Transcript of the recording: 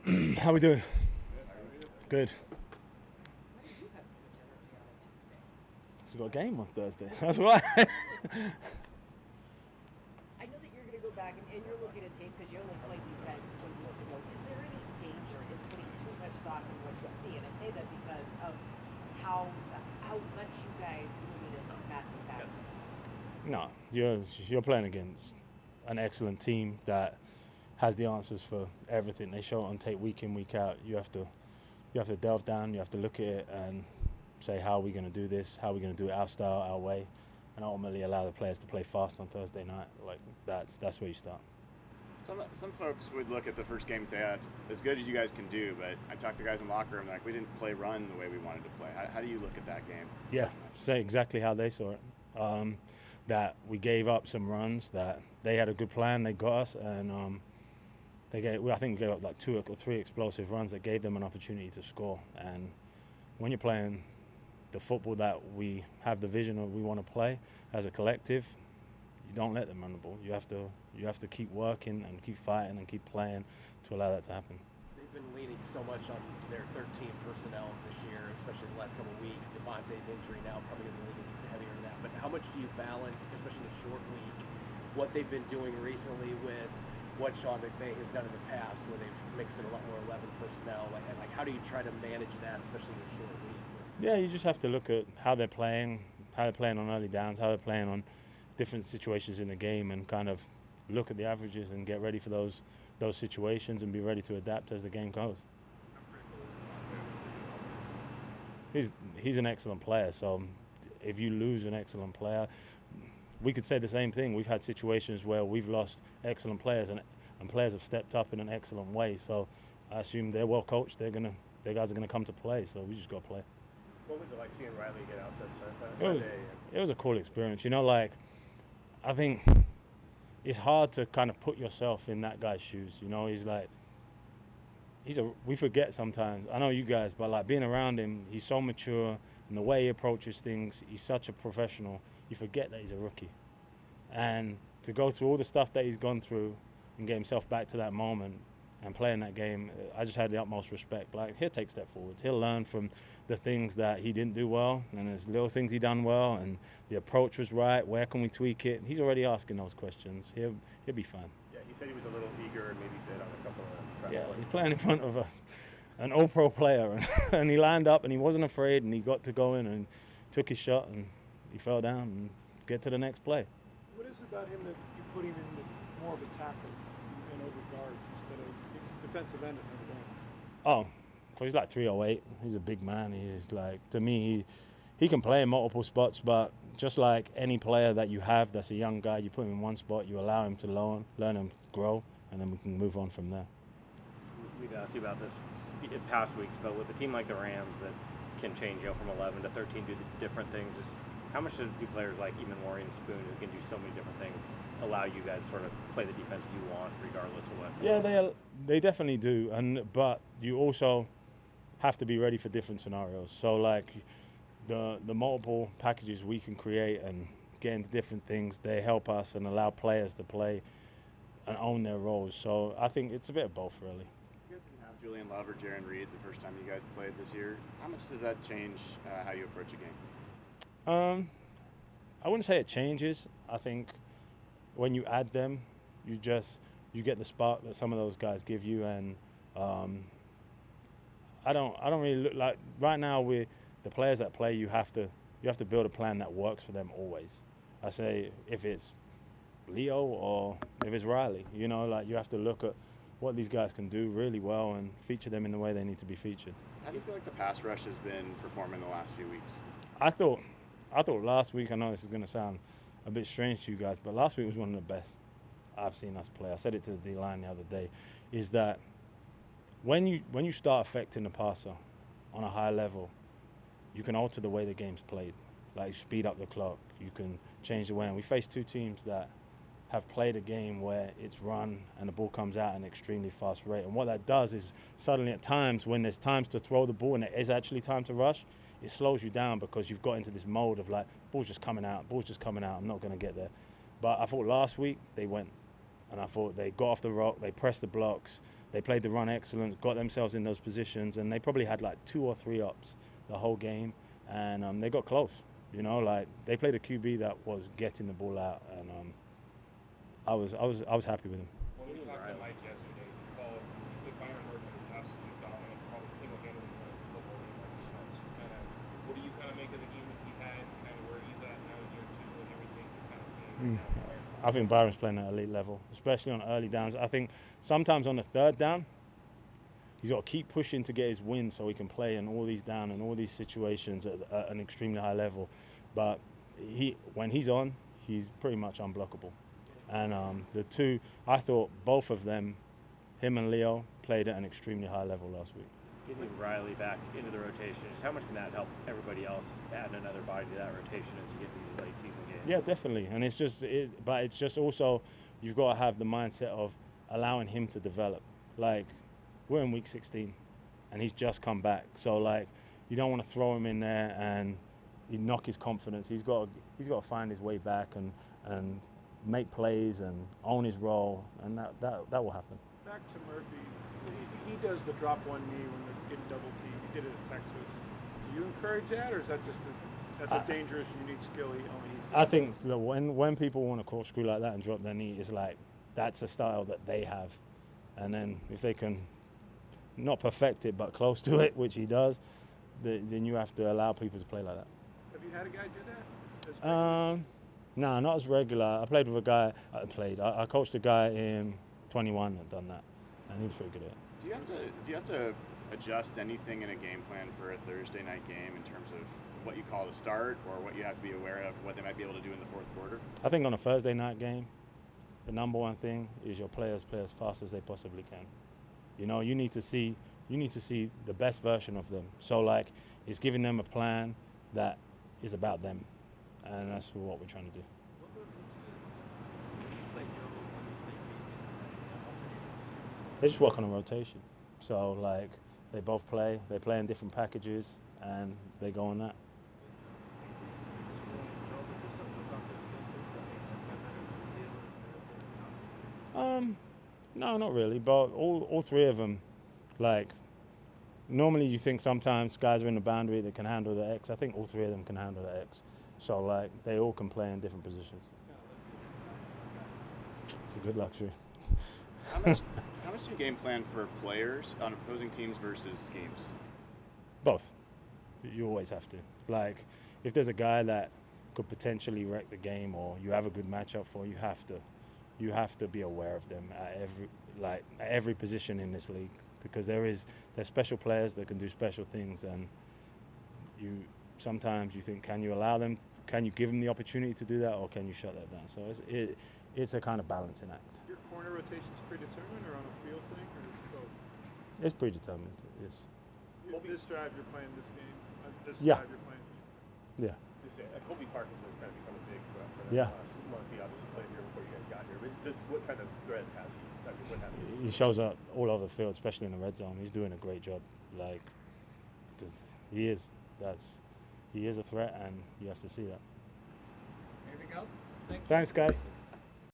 How we doing? Good. Why do you have so much energy on a Tuesday? So we got a game on Thursday. That's why. I know that you're going to go back and you're looking at tape because you only played these guys a few weeks ago. Is there any danger in putting too much stock in what you see? And I say that because of how much you guys limited Matthew Stafford. No, you're playing against an excellent team that has the answers for everything. They show it on tape week in, week out. You have to delve down. You have to look at it and say, how are we going to do this? How are we going to do it our style, our way, and ultimately allow the players to play fast on Thursday night. Like that's where you start. Some folks would look at the first game and say, that's as good as you guys can do, but I talked to guys in the locker room, like, we didn't play run the way we wanted to play. How do you look at that game? Yeah, say exactly how they saw it. That we gave up some runs, that they had a good plan, they got us, and I think we gave up like 2 or 3 explosive runs that gave them an opportunity to score. And when you're playing the football that we have the vision of we want to play as a collective, you don't let them run the ball. You have to keep working and keep fighting and keep playing to allow that to happen. They've been leaning so much on their 13 personnel this year, especially the last couple of weeks. Devontae's injury now probably going to lean heavier to that. But how much do you balance, especially in a short week, what they've been doing recently with what Sean McVay has done in the past, where they've mixed in a lot more 11 personnel? Like how do you try to manage that, especially in a short week? Yeah, you just have to look at how they're playing on early downs, how they're playing on different situations in the game, and kind of look at the averages and get ready for those situations and be ready to adapt as the game goes. He's an excellent player, so if you lose an excellent player, we could say the same thing. We've had situations where we've lost excellent players and players have stepped up in an excellent way. So I assume they're well coached. Their guys are gonna come to play. So we just got to play. What was it like seeing Rylie get out that Sunday? It was a cool experience. You know, like I think it's hard to kind of put yourself in that guy's shoes. You know, we forget sometimes. I know you guys, but like being around him, he's so mature and the way he approaches things, he's such a professional. You forget that he's a rookie. And to go through all the stuff that he's gone through and get himself back to that moment and play in that game, I just had the utmost respect. Like, he'll take a step forward. He'll learn from the things that he didn't do well, and there's little things he done well, and the approach was right. Where can we tweak it? He's already asking those questions. He'll be fine. Yeah, he said he was a little eager and maybe bit on a couple of track Yeah, plays. he's playing in front of an all-pro player, and he lined up, and he wasn't afraid, and he got to go in and took his shot, and he fell down and get to the next play. What is it about him that you put him in more of a tackle and over guards instead of defensive end at Notre Dame? Oh, because he's like 308. He's a big man. He's like, to me, he can play in multiple spots, but just like any player that you have that's a young guy, you put him in one spot, you allow him to learn and grow, and then we can move on from there. We've asked you about this in past weeks, but with a team like the Rams that can change from 11 to 13, do different things, just how much do players like even Witherspoon, who can do so many different things, allow you guys to sort of play the defense you want regardless of what? Yeah, they definitely do, but you also have to be ready for different scenarios. So like the multiple packages we can create and get into different things, they help us and allow players to play and own their roles. So I think it's a bit of both, really. You guys didn't have Julian Love or Jarran the first time you guys played this year. How much does that change how you approach a game? I wouldn't say it changes. I think when you add them, you get the spark that some of those guys give you, and I don't really look like right now. With the players that play, you have to build a plan that works for them always. I say if it's Leo or if it's Rylie, you know, like you have to look at what these guys can do really well and feature them in the way they need to be featured. How do you feel like the pass rush has been performing the last few weeks? I thought last week, I know this is going to sound a bit strange to you guys, but last week was one of the best I've seen us play. I said it to the D-line the other day, is that when you start affecting the passer on a high level, you can alter the way the game's played. Like, speed up the clock, you can change the way. And we face two teams that have played a game where it's run and the ball comes out at an extremely fast rate. And what that does is suddenly at times when there's times to throw the ball and there is actually time to rush, it slows you down because you've got into this mode of like, ball's just coming out, I'm not going to get there. But I thought last week they went. And I thought they got off the rock, they pressed the blocks, they played the run excellence, got themselves in those positions, and they probably had like 2 or 3 ups the whole game, and they got close. You know, like they played a QB that was getting the ball out, and I was happy with him. When we talked to Mike yesterday, he said Byron Murphy is absolutely dominant, probably single-handedly won us the football game. Just kind of, what do you kind of make of the game that he had, kind of where he's at now in year 2 and everything? You kind of seeing I think Byron's playing at elite level, especially on early downs. I think sometimes on the 3rd down, he's got to keep pushing to get his win so he can play in all these down and all these situations at an extremely high level. But when he's on, he's pretty much unblockable. And the 2, I thought both of them, him and Leo, played at an extremely high level last week. Getting Rylie back into the rotation, how much can that help everybody else add another body to that rotation as you get to these late season games? Yeah, definitely. And but it's just also, you've got to have the mindset of allowing him to develop. Like, we're in week 16 and he's just come back. So like, you don't want to throw him in there and you knock his confidence. He's got to find his way back and make plays and own his role, and that will happen. Back to Murphy, he does the drop one knee when they're getting double teamed. He did it at Texas. Do you encourage that, or is that just that's a dangerous, unique skill he only he's got? I think when people want to corkscrew like that and drop their knee, it's like that's a style that they have, and then if they can not perfect it but close to it, which he does, then you have to allow people to play like that. Have you had a guy do that? No, not as regular. I played with a guy. I coached a guy in 21 that done that, and he was pretty good at it. Do you have to adjust anything in a game plan for a Thursday night game in terms of what you call the start or what you have to be aware of, what they might be able to do in the 4th quarter? I think on a Thursday night game, the number one thing is your players play as fast as they possibly can. You know, you need to see the best version of them. So like, it's giving them a plan that is about them, and that's what we're trying to do. They just work on a rotation. So like, they both play in different packages, and they go on that. No, not really, but all 3 of them, like, normally you think sometimes guys are in the boundary that can handle the X. I think all 3 of them can handle the X. So like, they all can play in different positions. It's a good luxury. How much do you game plan for players on opposing teams versus schemes? Both. You always have to. Like, if there's a guy that could potentially wreck the game or you have a good matchup for, you have to be aware of them at every position in this league, because there's special players that can do special things, and sometimes you think, can you allow them? Can you give them the opportunity to do that, or can you shut that down? So it's a kind of balancing act. Your corner rotation's predetermined, or on a field thing, or is it both? It's predetermined. Yes. This drive you're playing this game. This Yeah. drive you're playing. Yeah. Colby Parkinson's kind of become a big threat for them Yeah. last month. He obviously played here before you guys got here. But what kind of threat has he? I mean, what happens? He shows up all over the field, especially in the red zone. He's doing a great job. Like, he is. He is a threat, and you have to see that. Anything else? Thanks, guys.